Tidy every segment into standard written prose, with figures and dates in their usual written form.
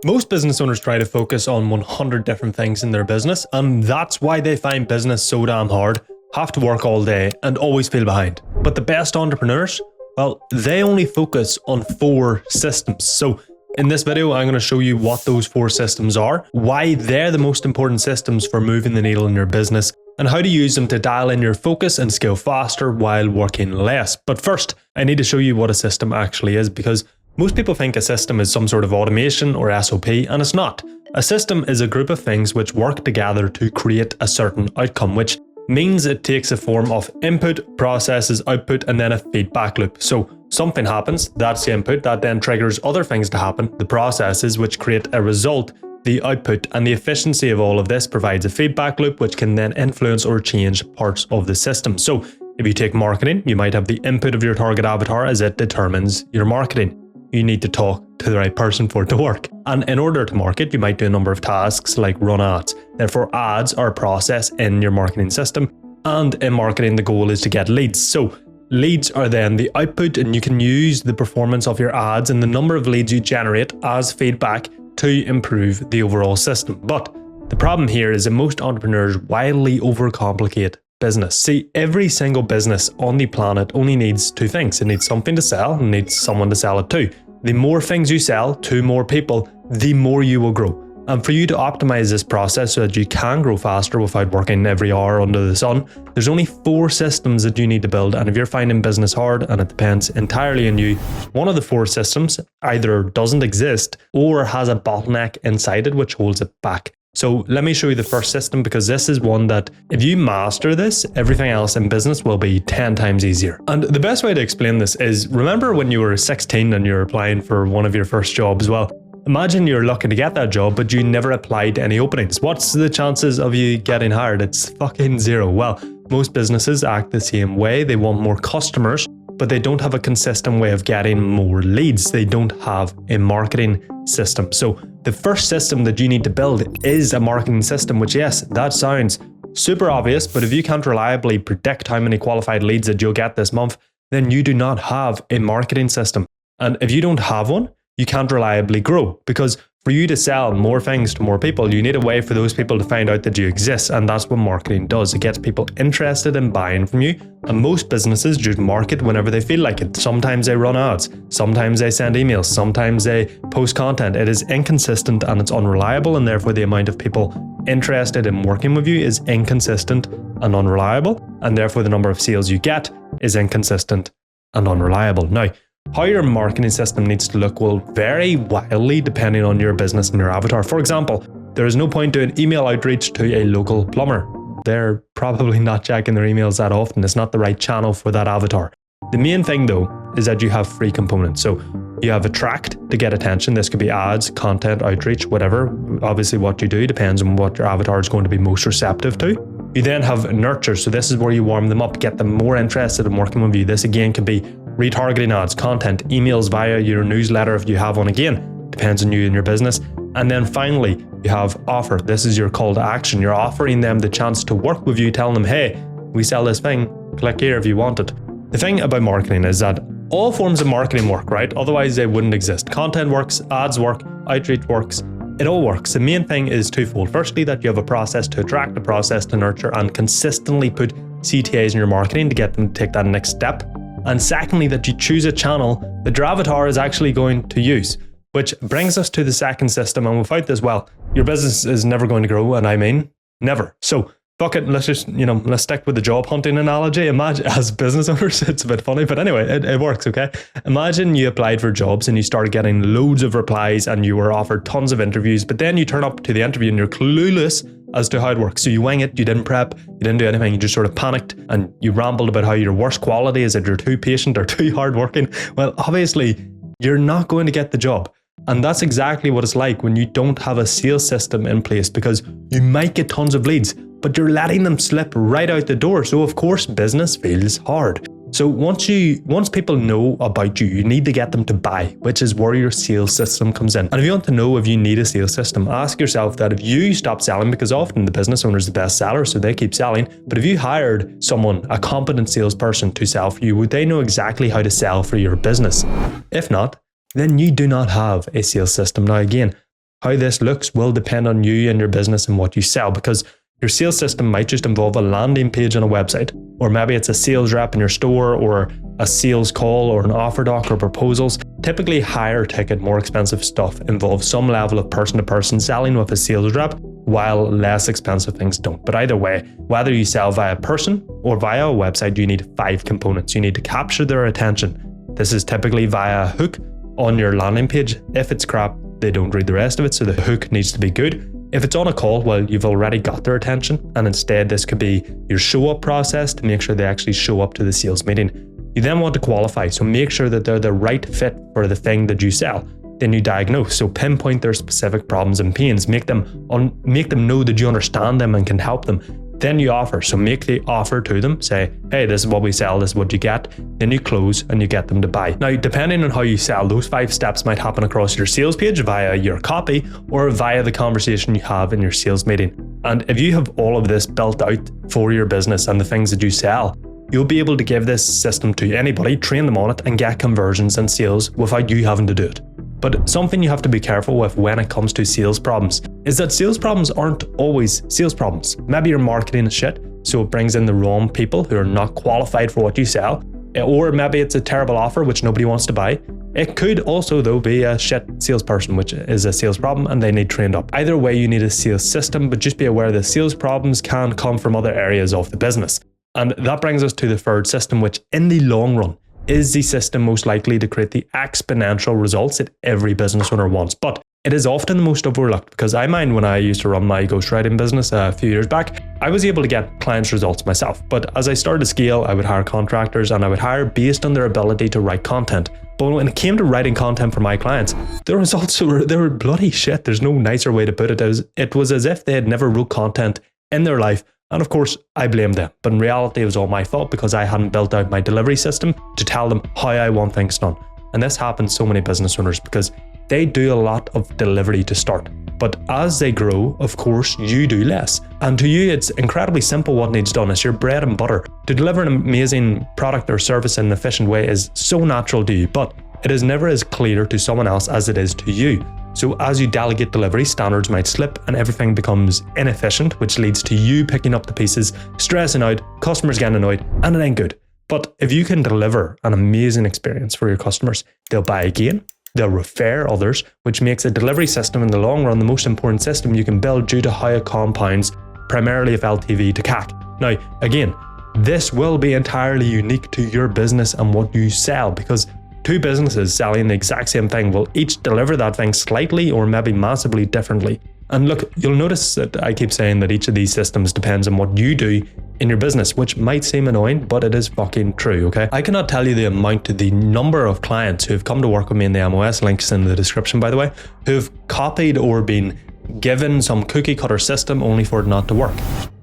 Most business owners try to focus on 100 different things in their business, and that's why they find business so damn hard, have to work all day, and always feel behind. But the best entrepreneurs, well, they only focus on 4 systems. So in this video, I'm going to show you what those 4 systems are, why they're the most important systems for moving the needle in your business, and how to use them to dial in your focus and scale faster while working less. But first, I need to show you what a system actually is, because most people think a system is some sort of automation or SOP, and it's not. A system is a group of things which work together to create a certain outcome, which means it takes a form of input, processes, output, and then a feedback loop. So something happens, that's the input, that then triggers other things to happen, the processes which create a result, the output, and the efficiency of all of this provides a feedback loop which can then influence or change parts of the system. So if you take marketing, you might have the input of your target avatar as it determines your marketing. You need to talk to the right person for it to work. And in order to market, you might do a number of tasks like run ads. Therefore, ads are a process in your marketing system. And in marketing, the goal is to get leads. So leads are then the output, and you can use the performance of your ads and the number of leads you generate as feedback to improve the overall system. But the problem here is that most entrepreneurs wildly overcomplicate business. See, every single business on the planet only needs 2 things. It needs something to sell and needs someone to sell it to. The more things you sell to more people, the more you will grow. And for you to optimize this process so that you can grow faster without working every hour under the sun, there's only 4 systems that you need to build. And if you're finding business hard, and it depends entirely on you, one of the 4 systems either doesn't exist or has a bottleneck inside it which holds it back. So let me show you the first system, because this is one that if you master this, everything else in business will be 10 times easier. And the best way to explain this is, remember when you were 16 and you're applying for one of your first jobs? Well, imagine you're lucky to get that job, but you never applied to any openings. What's the chances of you getting hired? It's fucking 0. Well, most businesses act the same way. They want more customers, but they don't have a consistent way of getting more leads. They don't have a marketing system. So the first system that you need to build is a marketing system, which, yes, that sounds super obvious, but if you can't reliably predict how many qualified leads that you'll get this month, then you do not have a marketing system. And if you don't have one, you can't reliably grow, because for you to sell more things to more people, you need a way for those people to find out that you exist. And that's what marketing does. It gets people interested in buying from you. And most businesses just market whenever they feel like it. Sometimes they run ads, sometimes they send emails, sometimes they post content. It is inconsistent and it's unreliable, and therefore the amount of people interested in working with you is inconsistent and unreliable. And therefore the number of sales you get is inconsistent and unreliable. Now, how your marketing system needs to look will vary wildly depending on your business and your avatar. For example, there is no point doing email outreach to a local plumber. They're probably not checking their emails that often. It's not the right channel for that avatar. The main thing though is that you have 3 components. So you have attract to get attention. This could be ads, content, outreach, whatever. Obviously what you do depends on what your avatar is going to be most receptive to. You then have nurture. So this is where you warm them up, get them more interested in working with you. This again can be retargeting ads, content, emails via your newsletter if you have one. Again, depends on you and your business. And then finally, you have offer. This is your call to action. You're offering them the chance to work with you, telling them, hey, we sell this thing, click here if you want it. The thing about marketing is that all forms of marketing work, right? Otherwise they wouldn't exist. Content works, ads work, outreach works. It all works. The main thing is twofold. Firstly, that you have a process to attract, a process to nurture, and consistently put CTAs in your marketing to get them to take that next step. And secondly, that you choose a channel that your avatar is actually going to use, which brings us to the second system. And without this, well, your business is never going to grow. And I mean, never. So fuck it, let's just, let's stick with the job hunting analogy. Imagine, as business owners, it's a bit funny, but anyway, it works, okay? Imagine you applied for jobs and you started getting loads of replies and you were offered tons of interviews, but then you turn up to the interview and you're clueless as to how it works. So you wing it, you didn't prep, you didn't do anything, you just sort of panicked and you rambled about how your worst quality is that you're too patient or too hardworking. Well, obviously, you're not going to get the job. And that's exactly what it's like when you don't have a sales system in place, because you might get tons of leads, but you're letting them slip right out the door. So of course, business feels hard. So once people know about you, you need to get them to buy, which is where your sales system comes in. And if you want to know if you need a sales system, ask yourself that if you stop selling, because often the business owner is the best seller, so they keep selling. But if you hired someone, a competent salesperson to sell for you, would they know exactly how to sell for your business? If not, then you do not have a sales system. Now again, How this looks will depend on you and your business and what you sell, because your sales system might just involve a landing page on a website, or maybe it's a sales rep in your store, or a sales call, or an offer doc, or proposals. Typically, higher ticket, more expensive stuff involves some level of person-to-person selling with a sales rep, while less expensive things don't. But either way, whether you sell via person or via a website, you need 5 components. You need to capture their attention. This is typically via a hook on your landing page. If it's crap, they don't read the rest of it, so the hook needs to be good. If it's on a call, well, you've already got their attention, and instead this could be your show-up process to make sure they actually show up to the sales meeting. You then want to qualify, so make sure that they're the right fit for the thing that you sell. Then you diagnose, so pinpoint their specific problems and pains, make them know that you understand them and can help them. Then you offer, so make the offer to them, say, hey, this is what we sell, this is what you get. Then you close and you get them to buy. Now, depending on how you sell, those 5 steps might happen across your sales page via your copy or via the conversation you have in your sales meeting. And if you have all of this built out for your business and the things that you sell, you'll be able to give this system to anybody, train them on it, and get conversions and sales without you having to do it. But something you have to be careful with when it comes to sales problems is that sales problems aren't always sales problems. Maybe your marketing is shit, so it brings in the wrong people who are not qualified for what you sell. Or maybe it's a terrible offer which nobody wants to buy. It could also, though, be a shit salesperson, which is a sales problem, and they need trained up. Either way, you need a sales system, but just be aware that sales problems can come from other areas of the business. And that brings us to the third system, which in the long run is the system most likely to create the exponential results that every business owner wants. But it is often the most overlooked, because I mind when I used to run my ghostwriting business a few years back, I was able to get clients' results myself. But as I started to scale, I would hire contractors, and I would hire based on their ability to write content. But when it came to writing content for my clients, the results were bloody shit. There's no nicer way to put it. It was as if they had never wrote content in their life. And of course, I blamed them. But in reality, it was all my fault because I hadn't built out my delivery system to tell them how I want things done. And this happens to so many business owners because they do a lot of delivery to start. But as they grow, of course, you do less. And to you, it's incredibly simple what needs done. It's your bread and butter. To deliver an amazing product or service in an efficient way is so natural to you, but it is never as clear to someone else as it is to you. So as you delegate delivery, standards might slip and everything becomes inefficient, which leads to you picking up the pieces, stressing out, customers getting annoyed, and it ain't good. But if you can deliver an amazing experience for your customers, they'll buy again, they'll refer others, which makes a delivery system in the long run the most important system you can build due to how it compounds, primarily of LTV to CAC. Now, again, this will be entirely unique to your business and what you sell, because two businesses selling the exact same thing will each deliver that thing slightly or maybe massively differently. And look, you'll notice that I keep saying that each of these systems depends on what you do in your business, which might seem annoying, but it is fucking true, okay? I cannot tell you the number of clients who have come to work with me in the MOS, links in the description by the way, who've copied or been given some cookie cutter system only for it not to work.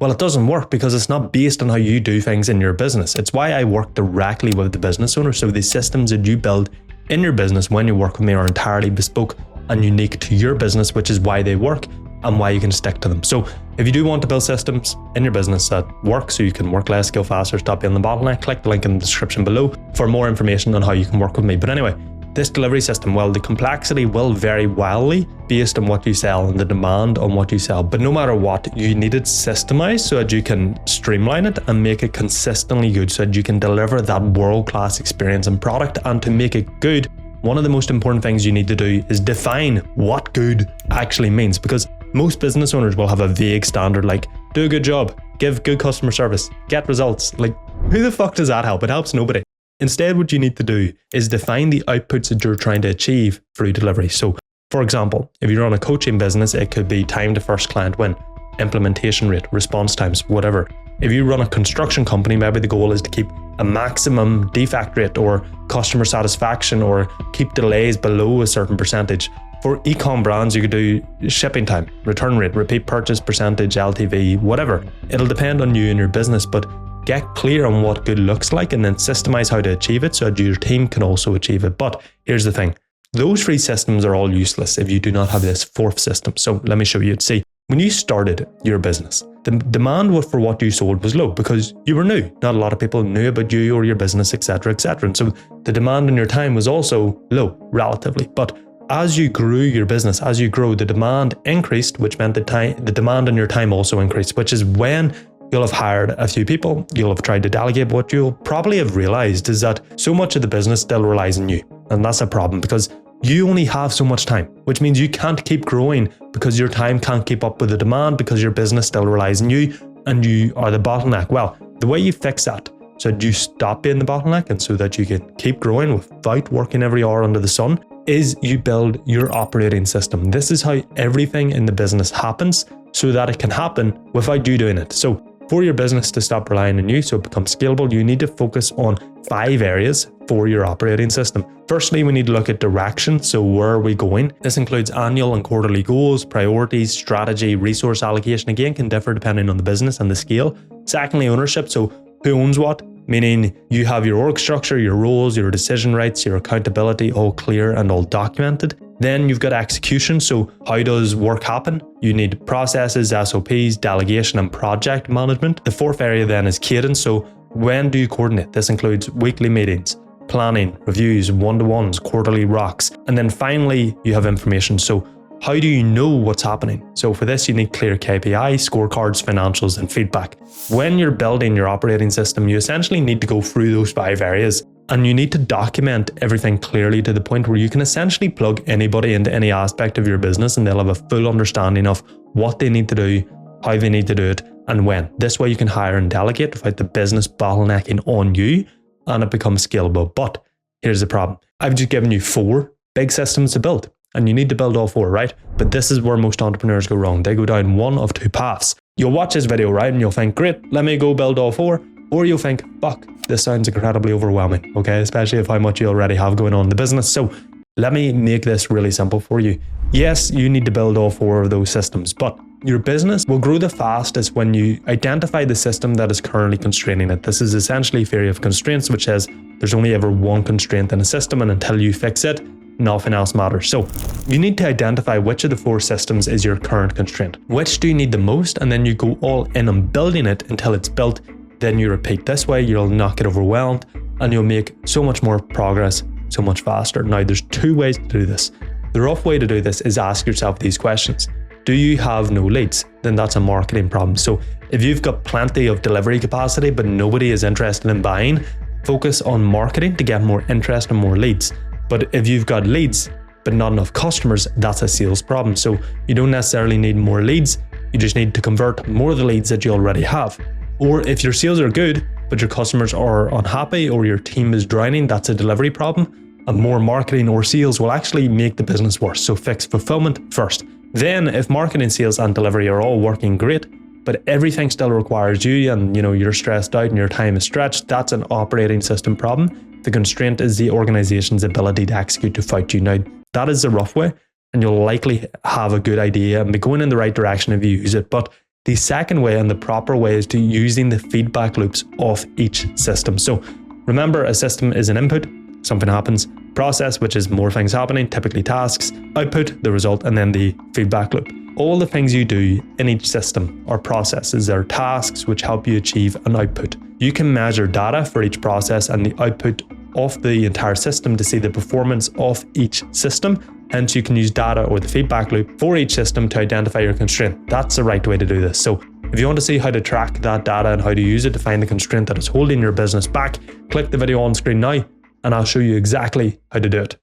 Well, it doesn't work because it's not based on how you do things in your business. It's why I work directly with the business owner. So the systems that you build in your business when you work with me are entirely bespoke and unique to your business, which is why they work and why you can stick to them. So if you do want to build systems in your business that work so you can work less, scale faster, stop being the bottleneck, click the link in the description below for more information on how you can work with me. But anyway, this delivery system, well, the complexity will vary wildly based on what you sell and the demand on what you sell. But no matter what, you need it systemized so that you can streamline it and make it consistently good so that you can deliver that world-class experience and product. And to make it good, one of the most important things you need to do is define what good actually means, because most business owners will have a vague standard like do a good job, give good customer service, get results. Like, who the fuck does that help? It helps nobody. Instead, what you need to do is define the outputs that you're trying to achieve through delivery. So, for example, if you run a coaching business, it could be time to first client win, implementation rate, response times, whatever. If you run a construction company, maybe the goal is to keep a maximum defect rate or customer satisfaction or keep delays below a certain percentage. For e-com brands, you could do shipping time, return rate, repeat purchase percentage, LTV, whatever. It'll depend on you and your business, but get clear on what good looks like and then systemize how to achieve it so that your team can also achieve it. But here's the thing. Those three systems are all useless if you do not have this fourth system. So let me show you. See, when you started your business, the demand for what you sold was low because you were new. Not a lot of people knew about you or your business, etc., etc. And so the demand on your time was also low, relatively. But as you grew your business, as you grow, the demand increased, which meant the demand on your time also increased, which is when you'll have hired a few people, you'll have tried to delegate. What you'll probably have realized is that so much of the business still relies on you. And that's a problem because you only have so much time, which means you can't keep growing because your time can't keep up with the demand because your business still relies on you and you are the bottleneck. Well, the way you fix that so that you stop being the bottleneck and so that you can keep growing without working every hour under the sun is you build your operating system. This is how everything in the business happens so that it can happen without you doing it. So for your business to stop relying on you so it becomes scalable, you need to focus on 5 areas for your operating system. Firstly, we need to look at direction. So where are we going? This includes annual and quarterly goals, priorities, strategy, resource allocation. Again, can differ depending on the business and the scale. Secondly, ownership. So who owns what? Meaning you have your org structure, your roles, your decision rights, your accountability all clear and all documented. Then you've got execution. So how does work happen? You need processes, SOPs, delegation and project management. The 4th area then is cadence. So when do you coordinate? This includes weekly meetings, planning, reviews, one-to-ones, quarterly rocks. And then finally, you have information. So how do you know what's happening? So for this, you need clear KPIs, scorecards, financials, and feedback. When you're building your operating system, you essentially need to go through those 5 areas and you need to document everything clearly to the point where you can essentially plug anybody into any aspect of your business and they'll have a full understanding of what they need to do, how they need to do it, and when. This way you can hire and delegate without the business bottlenecking on you and it becomes scalable. But here's the problem. I've just given you 4 big systems to build. And you need to build all 4, right? But this is where most entrepreneurs go wrong. They go down one of 2 paths. You'll watch this video, right? And you'll think, great, let me go build all 4. Or you'll think, fuck, this sounds incredibly overwhelming, okay? Especially if how much you already have going on in the business. So let me make this really simple for you. Yes, you need to build all 4 of those systems, but your business will grow the fastest when you identify the system that is currently constraining it. This is essentially theory of constraints, which says there's only ever one constraint in a system, and until you fix it, nothing else matters. So you need to identify which of the 4 systems is your current constraint. Which do you need the most? And then you go all in on building it until it's built. Then you repeat. This way you'll not get overwhelmed and you'll make so much more progress so much faster. Now there's 2 ways to do this. The rough way to do this is ask yourself these questions. Do you have no leads? Then that's a marketing problem. So if you've got plenty of delivery capacity but nobody is interested in buying, focus on marketing to get more interest and more leads. But if you've got leads, but not enough customers, that's a sales problem. So you don't necessarily need more leads. You just need to convert more of the leads that you already have. Or if your sales are good, but your customers are unhappy or your team is drowning, that's a delivery problem. And more marketing or sales will actually make the business worse. So fix fulfillment first. Then if marketing, sales and delivery are all working great, but everything still requires you and you're stressed out and your time is stretched, that's an operating system problem. The constraint is the organization's ability to execute without you. Now, that is the rough way, and you'll likely have a good idea and be going in the right direction if you use it. But the second way and the proper way is to using the feedback loops of each system. So remember, a system is an input, something happens, process, which is more things happening, typically tasks, output, the result, and then the feedback loop. All the things you do in each system are processes, they're tasks which help you achieve an output. You can measure data for each process and the output of the entire system to see the performance of each system. Hence, you can use data or the feedback loop for each system to identify your constraint. That's the right way to do this. So if you want to see how to track that data and how to use it to find the constraint that is holding your business back, click the video on screen now and I'll show you exactly how to do it.